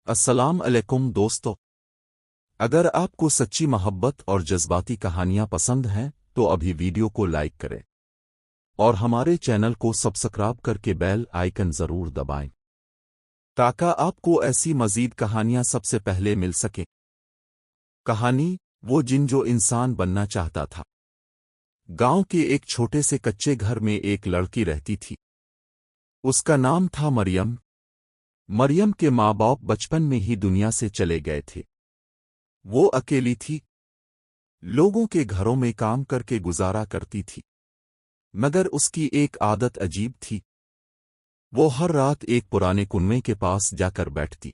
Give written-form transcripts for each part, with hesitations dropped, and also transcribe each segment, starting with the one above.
السلام علیکم دوستو، اگر آپ کو سچی محبت اور جذباتی کہانیاں پسند ہیں تو ابھی ویڈیو کو لائک کریں اور ہمارے چینل کو سبسکرائب کر کے بیل آئیکن ضرور دبائیں تاکہ آپ کو ایسی مزید کہانیاں سب سے پہلے مل سکیں۔ کہانی وہ جن جو انسان بننا چاہتا تھا۔ گاؤں کے ایک چھوٹے سے کچے گھر میں ایک لڑکی رہتی تھی۔ اس کا نام تھا مریم۔ مریم کے ماں باپ بچپن میں ہی دنیا سے چلے گئے تھے۔ وہ اکیلی تھی، لوگوں کے گھروں میں کام کر کے گزارا کرتی تھی، مگر اس کی ایک عادت عجیب تھی۔ وہ ہر رات ایک پرانے کنویں کے پاس جا کر بیٹھتی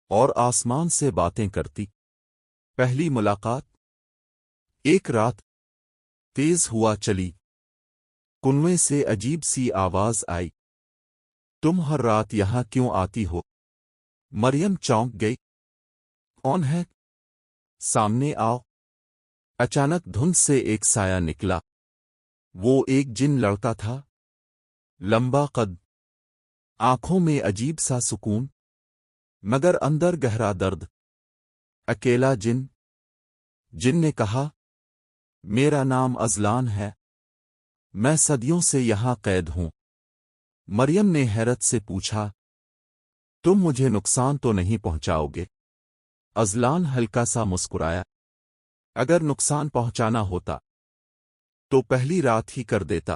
اور آسمان سے باتیں کرتی۔ پہلی ملاقات ایک رات تیز ہوا چلی، کنویں سے عجیب سی آواز آئی، تم ہر رات یہاں کیوں آتی ہو؟ مریم چونک گئی، کون ہے؟ سامنے آؤ۔ اچانک دھند سے ایک سایہ نکلا۔ وہ ایک جن لڑکا تھا، لمبا قد، آنکھوں میں عجیب سا سکون، مگر اندر گہرا درد۔ اکیلا جن نے کہا، میرا نام ازلان ہے، میں صدیوں سے یہاں قید ہوں۔ مریم نے حیرت سے پوچھا، تم مجھے نقصان تو نہیں پہنچاؤ گے؟ ازلان ہلکا سا مسکرایا، اگر نقصان پہنچانا ہوتا تو پہلی رات ہی کر دیتا۔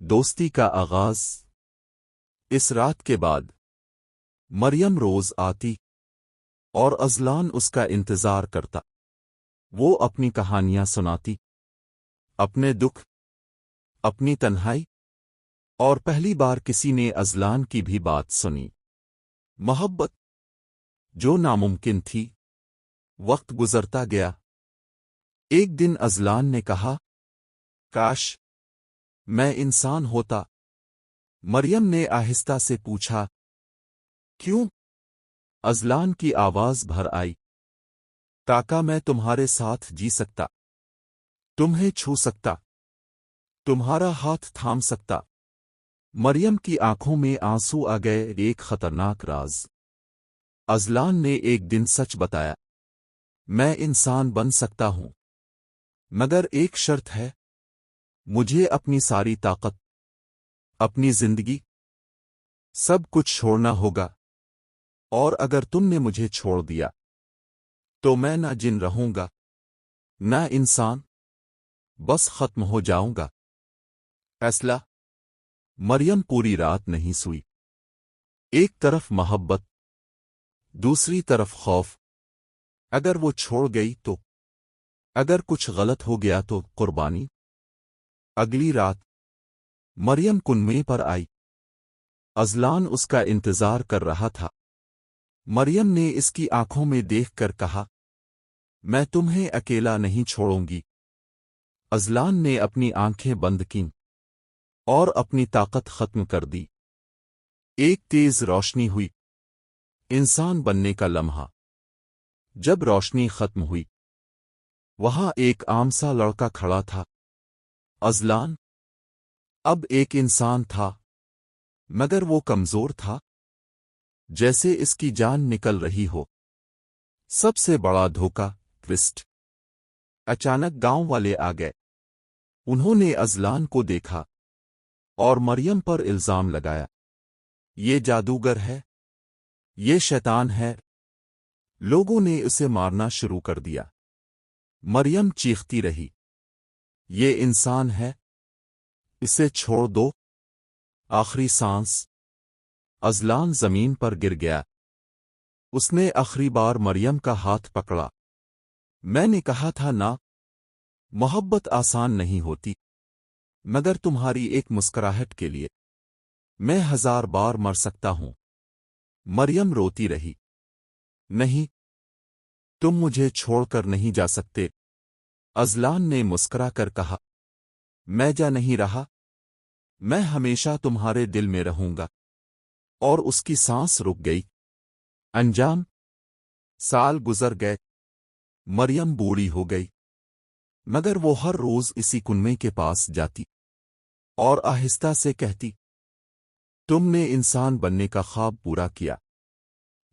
دوستی کا آغاز اس رات کے بعد مریم روز آتی اور ازلان اس کا انتظار کرتا۔ وہ اپنی کہانیاں سناتی، اپنے دکھ، اپنی تنہائی، اور پہلی بار کسی نے ازلان کی بھی بات سنی۔ محبت جو ناممکن تھی۔ وقت گزرتا گیا۔ ایک دن ازلان نے کہا، کاش میں انسان ہوتا۔ مریم نے آہستہ سے پوچھا، کیوں؟ ازلان کی آواز بھر آئی، تاکہ میں تمہارے ساتھ جی سکتا، تمہیں چھو سکتا، تمہارا ہاتھ تھام سکتا۔ مریم کی آنکھوں میں آنسو آ گئے۔ ایک خطرناک راز ازلان نے ایک دن سچ بتایا، میں انسان بن سکتا ہوں، مگر ایک شرط ہے، مجھے اپنی ساری طاقت، اپنی زندگی، سب کچھ چھوڑنا ہوگا، اور اگر تم نے مجھے چھوڑ دیا تو میں نہ جن رہوں گا، نہ انسان، بس ختم ہو جاؤں گا۔ فیصلہ۔ مریم پوری رات نہیں سوئی۔ ایک طرف محبت، دوسری طرف خوف، اگر وہ چھوڑ گئی تو، اگر کچھ غلط ہو گیا تو قربانی۔ اگلی رات مریم کنویں پر آئی۔ ازلان اس کا انتظار کر رہا تھا۔ مریم نے اس کی آنکھوں میں دیکھ کر کہا، میں تمہیں اکیلا نہیں چھوڑوں گی۔ ازلان نے اپنی آنکھیں بند کیں اور اپنی طاقت ختم کر دی۔ ایک تیز روشنی ہوئی، انسان بننے کا لمحہ۔ جب روشنی ختم ہوئی، وہاں ایک عام سا لڑکا کھڑا تھا۔ ازلان اب ایک انسان تھا، مگر وہ کمزور تھا، جیسے اس کی جان نکل رہی ہو۔ سب سے بڑا دھوکہ، ٹوسٹ۔ اچانک گاؤں والے آ گئے۔ انہوں نے ازلان کو دیکھا اور مریم پر الزام لگایا، یہ جادوگر ہے، یہ شیطان ہے۔ لوگوں نے اسے مارنا شروع کر دیا۔ مریم چیختی رہی، یہ انسان ہے، اسے چھوڑ دو۔ آخری سانس، ازلان زمین پر گر گیا۔ اس نے آخری بار مریم کا ہاتھ پکڑا۔ میں نے کہا تھا نا، محبت آسان نہیں ہوتی، مگر تمہاری ایک مسکراہٹ کے لیے میں 1000 بار مر سکتا ہوں۔ مریم روتی رہی، نہیں، تم مجھے چھوڑ کر نہیں جا سکتے۔ ازلان نے مسکرا کر کہا، میں جا نہیں رہا، میں ہمیشہ تمہارے دل میں رہوں گا۔ اور اس کی سانس رک گئی۔ انجام، سال گزر گئے، مریم بوڑھی ہو گئی، مگر وہ ہر روز اسی کنویں کے پاس جاتی اور آہستہ سے کہتی، تم نے انسان بننے کا خواب پورا کیا۔